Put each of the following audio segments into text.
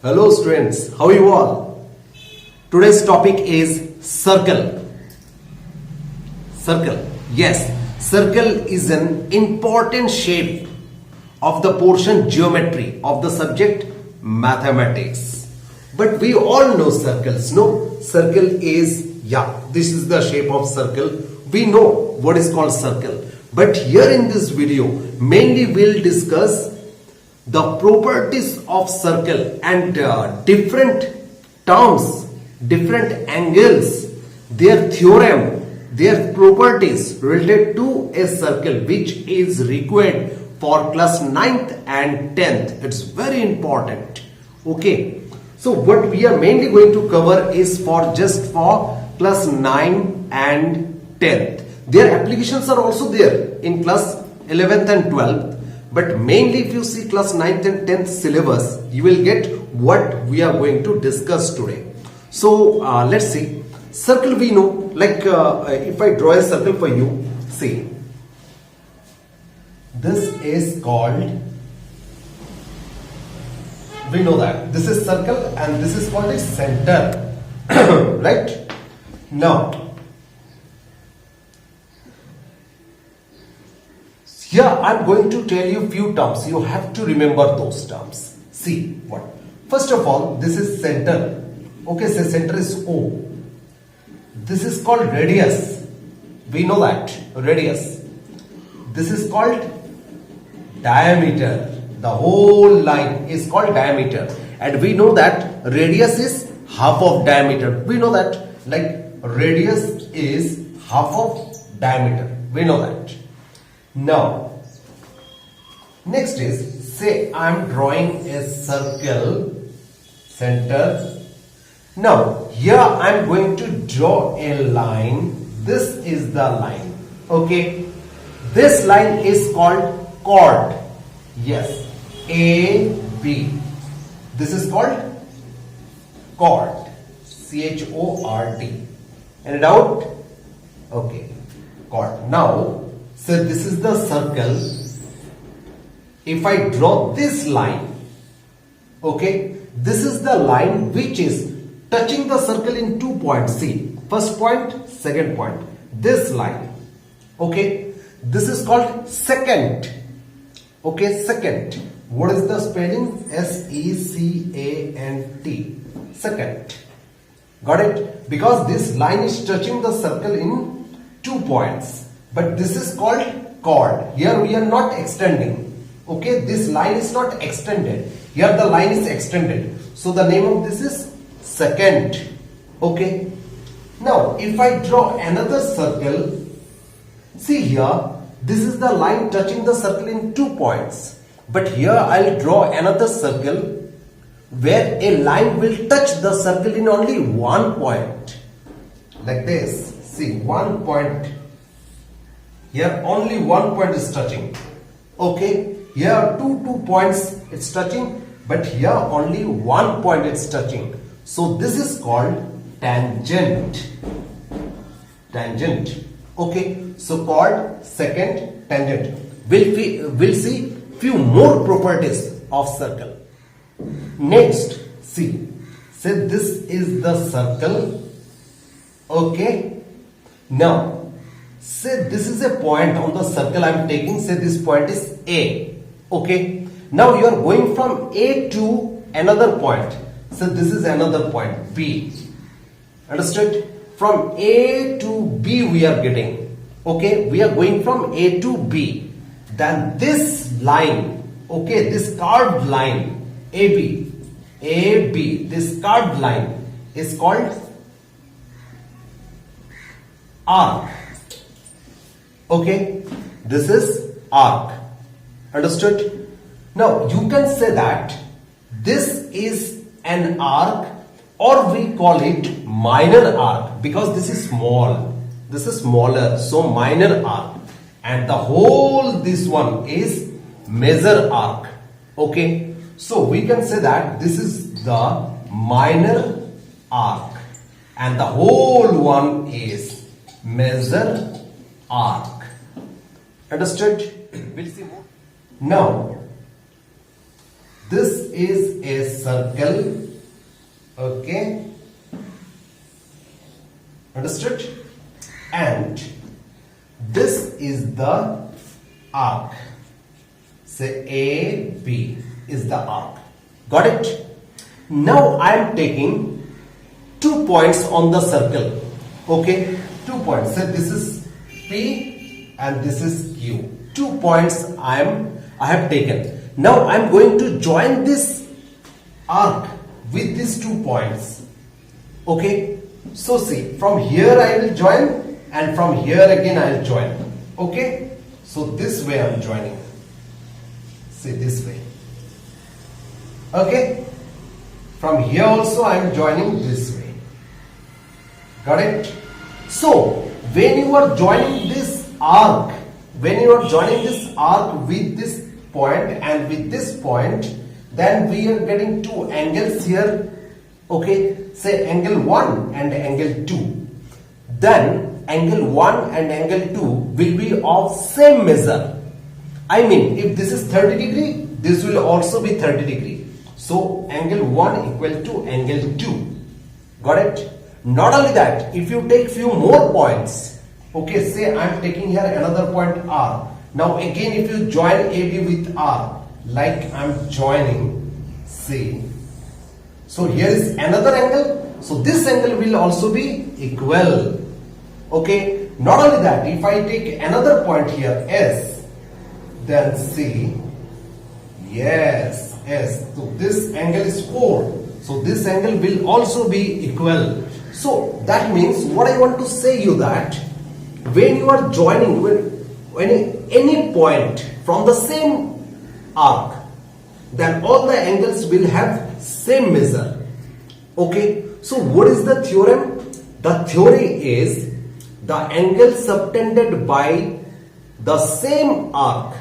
Hello students, how are you all? Today's topic is circle. Circle. Yes, circle is an important shape of the portion geometry of the subject mathematics. But we all know circles, no? Circle is, this is the shape of circle. We know what is called circle. But here in this video, mainly we'll discuss the properties of circle and different terms, different angles, their theorem, their properties related to a circle which is required for class 9th and 10th. It's very important. Okay. So what we are mainly going to cover is just for class 9 and 10th. Their applications are also there in class 11th and 12th. But mainly if you see class 9th and 10th syllabus, you will get what we are going to discuss today. So let's see. Circle we know, like if I draw a circle for you, see. This is called, we know that this is circle and this is called a center. Right? Now, here I am going to tell you few terms. You have to remember those terms. See what? First of all, this is center. Okay, say center is O. This is called radius. We know that. Radius. This is called diameter. The whole line is called diameter. And we know that radius is half of diameter. We know that. Like radius is half of diameter. We know that. Now, next is, say I am drawing a circle, center. Now, here I am going to draw a line. This is the line. Okay. This line is called chord. Yes. AB. This is called chord. C-H-O-R-D. Any doubt? Okay. Chord. Now, so this is the circle. If I draw this line, okay, this is the line which is touching the circle in 2 points. See, first point, second point. This line, okay, this is called secant. Okay, secant. What is the spelling? S-E-C-A-N-T. Secant. Got it? Because this line is touching the circle in 2 points. But this is called chord. Here we are not extending. Okay, this line is not extended. Here the line is extended. So the name of this is secant. Okay. Now if I draw another circle, see here, this is the line touching the circle in 2 points. But here I'll draw another circle where a line will touch the circle in only 1 point. Like this. See, 1 point. Here only 1 point is touching. Okay. Here two points it's touching, but here only 1 point is touching. So this is called tangent. Tangent. Okay. So chord, secant, tangent. We'll see few more properties of circle. Next, see. Say this is the circle. Okay. Now, say this is a point on the circle I am taking. Say this point is A. Okay. Now you are going from A to another point. So this is another point B. Understood? From A to B we are getting. Okay. We are going from A to B. Then this line. Okay. This curved line AB. This curved line is called arc. Okay, this is arc. Understood? Now you can say that this is an arc, or we call it minor arc, because this is small. This is smaller, so minor arc. And the whole this one is major arc. Okay, so we can say that this is the minor arc and the whole one is major arc. Understood? We'll see more. Now, this is a circle. Okay, understood? And this is the arc. Say AB is the arc. Got it? Now I am taking 2 points on the circle. Okay, 2 points. Say this is P and this is Q. 2 points I have taken. Now I am going to join this arc with these 2 points. Okay, so see, from here I will join and from here again I will join. Okay, so this way I am joining. See, this way. Okay, from here also I am joining this way. Got it? So when you are joining this arc, with this point and with this point, then we are getting 2 angles here. Okay, say angle 1 and angle 2. Then angle 1 and angle 2 will be of same measure. I mean, if this is 30 degree, this will also be 30 degree. So angle 1 equal to angle 2. Got it? Not only that, if you take few more points, okay, say I am taking here another point R. Now again, if you join AB with R, like I am joining, see, so here is another angle, so this angle will also be equal. Okay, not only that, if I take another point here S, then see, yes, S, so this angle is 4, so this angle will also be equal. So that means what I want to say you that when you are joining any point from the same arc, then all the angles will have same measure. Okay, so what is the theorem? The theory is the angle subtended by the same arc,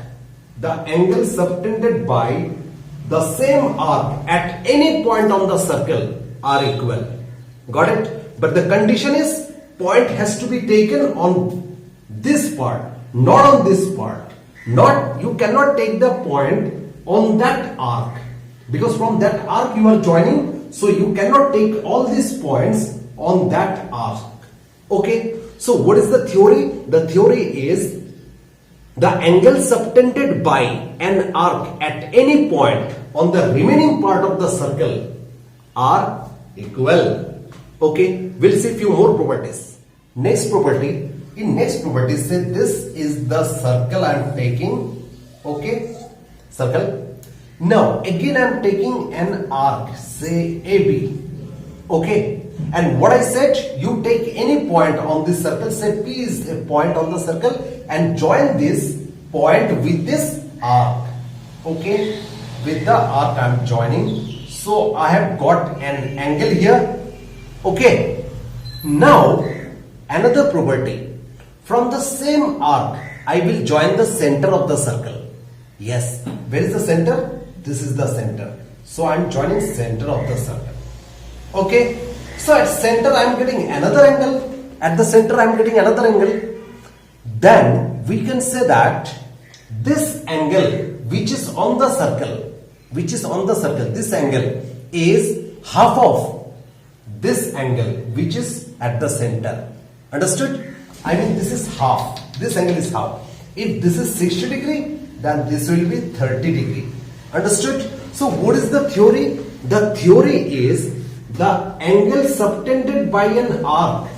at any point on the circle are equal. Got it? But the condition is point has to be taken on this part, not on this part. You cannot take the point on that arc, because from that arc you are joining, so you cannot take all these points on that arc. Okay, so what is the theory? The theory is the angle subtended by an arc at any point on the remaining part of the circle are equal. Okay, we'll see few more properties. Next property, say this is the circle I am taking. Okay, circle. Now again I am taking an arc, say AB. Okay, and what I said, you take any point on this circle, say P is a point on the circle, and join this point with this arc. Okay, with the arc I am joining, so I have got an angle here. Okay, now another property, from the same arc I will join the center of the circle. Yes, where is the center? This is the center, so I am joining center of the circle. Okay, so at center I am getting another angle, at the center I am getting another angle. Then we can say that this angle which is on the circle, this angle is half of this angle which is at the center. Understood? I mean, this is half, this angle is half. If this is 60 degree, then this will be 30 degree. Understood? So what is the theory? The theory is the angle subtended by an arc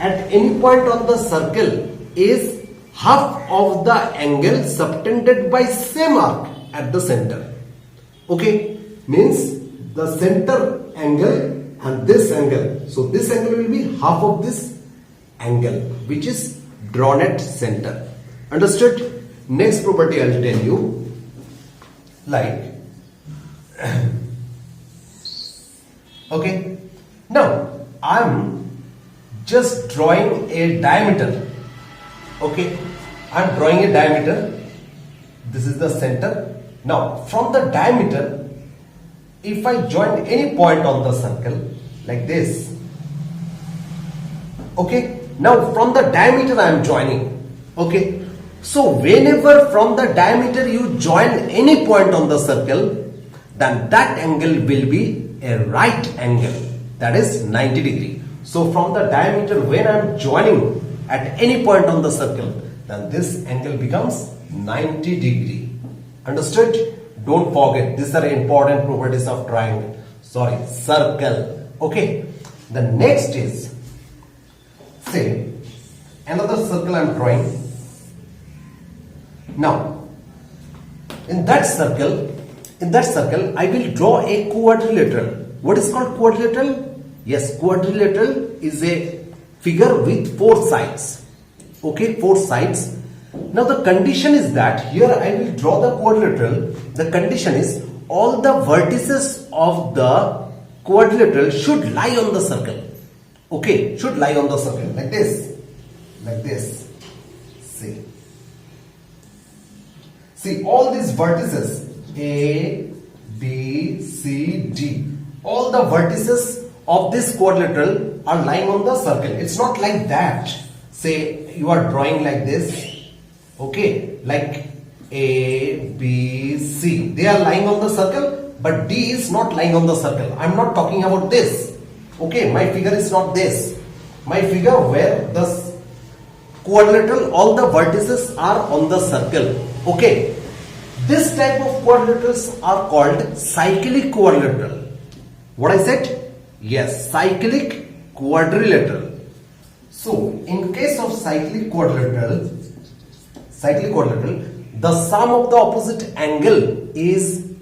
at any point on the circle is half of the angle subtended by same arc at the center. Okay, means the center angle and this angle, so this angle will be half of this angle which is drawn at center. Understood? Next property I will tell you, like okay, now I am just drawing a diameter. Okay, I am drawing a diameter. This is the center. Now from the diameter, if I join any point on the circle like this, okay, now from the diameter I am joining. Okay, so whenever from the diameter you join any point on the circle, then that angle will be a right angle, that is 90 degree. So from the diameter, when I am joining at any point on the circle, then this angle becomes 90 degree. Understood? Don't forget, these are important properties of triangle. Sorry, circle. Okay. The next is, say, another circle I am drawing. Now, in that circle, I will draw a quadrilateral. What is called quadrilateral? Yes, quadrilateral is a figure with 4 sides. Okay, 4 sides. Now the condition is that here I will draw the quadrilateral. The condition is all the vertices of the quadrilateral should lie on the circle. Okay, should lie on the circle like this. Like this. See all these vertices A, B, C, D. All the vertices of this quadrilateral are lying on the circle. It's not like that. Say you are drawing like this. Okay, like A, B, C. They are lying on the circle, but D is not lying on the circle. I'm not talking about this. Okay, my figure is not this. My figure where the quadrilateral, all the vertices are on the circle. Okay, this type of quadrilaterals are called cyclic quadrilateral. What I said? Yes, cyclic quadrilateral. So, in case of cyclic quadrilateral, the sum of the opposite angle is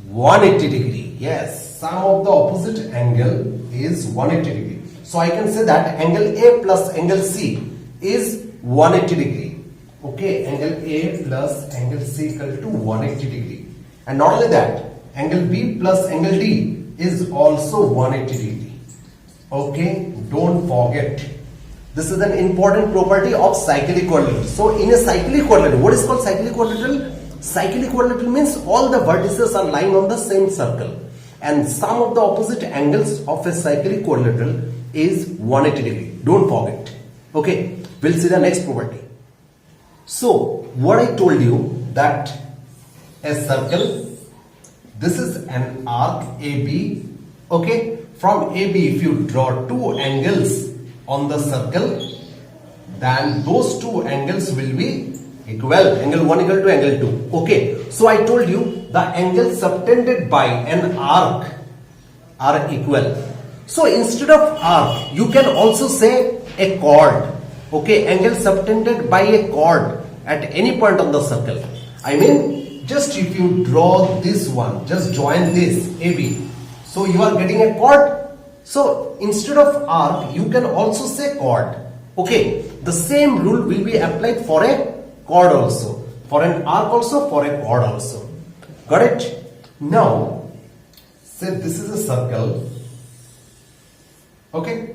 180 degree. Yes, sum of the opposite angle is 180 degree. So I can say that angle A plus angle C is 180 degree. Okay, angle A plus angle C equal to 180 degree. And not only that, angle B plus angle D is also 180 degree. Okay, don't forget. This is an important property of cyclic quadrilateral. So in a cyclic quadrilateral, what is called cyclic quadrilateral? Cyclic quadrilateral means all the vertices are lying on the same circle. And sum of the opposite angles of a cyclic quadrilateral is 180 degree. Don't forget. Okay, we'll see the next property. So what I told you that a circle, this is an arc AB. Okay, from AB if you draw 2 angles on the circle, then those 2 angles will be equal. Angle 1 equal to angle 2. Okay, so I told you the angles subtended by an arc are equal. So instead of arc, you can also say a chord. Okay, angle subtended by a chord at any point on the circle. I mean, just if you draw this one, just join this AB. So you are getting a chord. So instead of arc, you can also say chord. Okay, the same rule will be applied for a chord also, for an arc also, for a chord also. Got it? Now, say this is a circle. Okay.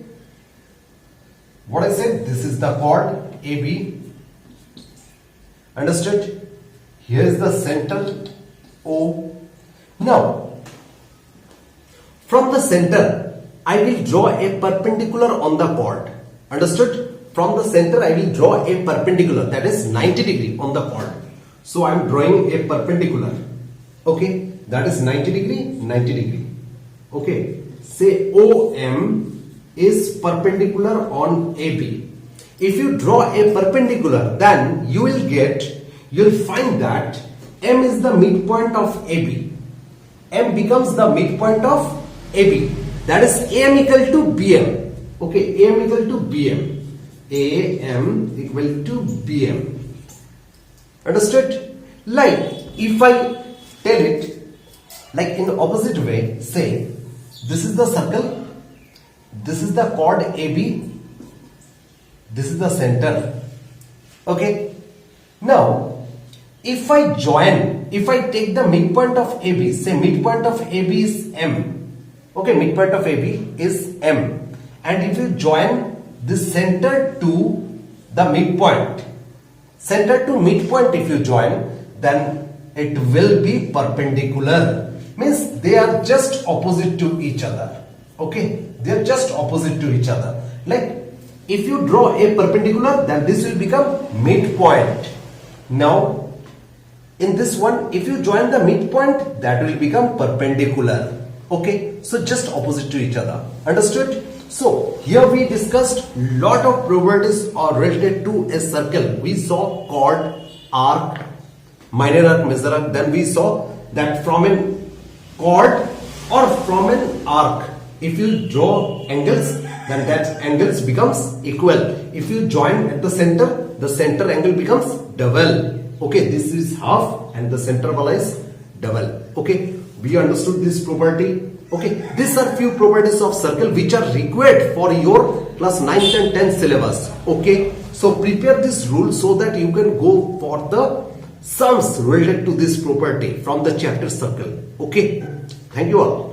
What I said, this is the chord AB. Understood? Here is the center O. Now, from the center, I will draw a perpendicular on the chord. Understood? From the center, I will draw a perpendicular, that is 90 degree on the chord. So I am drawing a perpendicular. Okay, that is 90 degree, 90 degree. Okay, say OM is perpendicular on AB. If you draw a perpendicular, then you will find that M is the midpoint of AB. M becomes the midpoint of AB. That is AM equal to BM. Okay, AM equal to BM. AM equal to BM. Understood? Like, if I tell it like in the opposite way, say, this is the circle, this is the chord AB, this is the center. Okay. Now, if I take the midpoint of AB, say midpoint of AB is M. Okay, midpoint of AB is M. And if you join this center to the midpoint, center to midpoint if you join, then it will be perpendicular. Means they are just opposite to each other. Okay, they are just opposite to each other. Like if you draw a perpendicular, then this will become midpoint. Now, in this one, if you join the midpoint, that will become perpendicular. Okay, so just opposite to each other. Understood? So here we discussed lot of properties are related to a circle. We saw chord, arc, minor arc, major arc. Then we saw that from a chord or from an arc, if you draw angles, then that angles becomes equal. If you join at the center angle becomes double. Okay, this is half and the center wala is double. Okay, we understood this property. Okay, these are few properties of circle which are required for your class 9th and 10th syllabus. Okay, so prepare this rule so that you can go for the sums related to this property from the chapter circle. Okay, thank you all.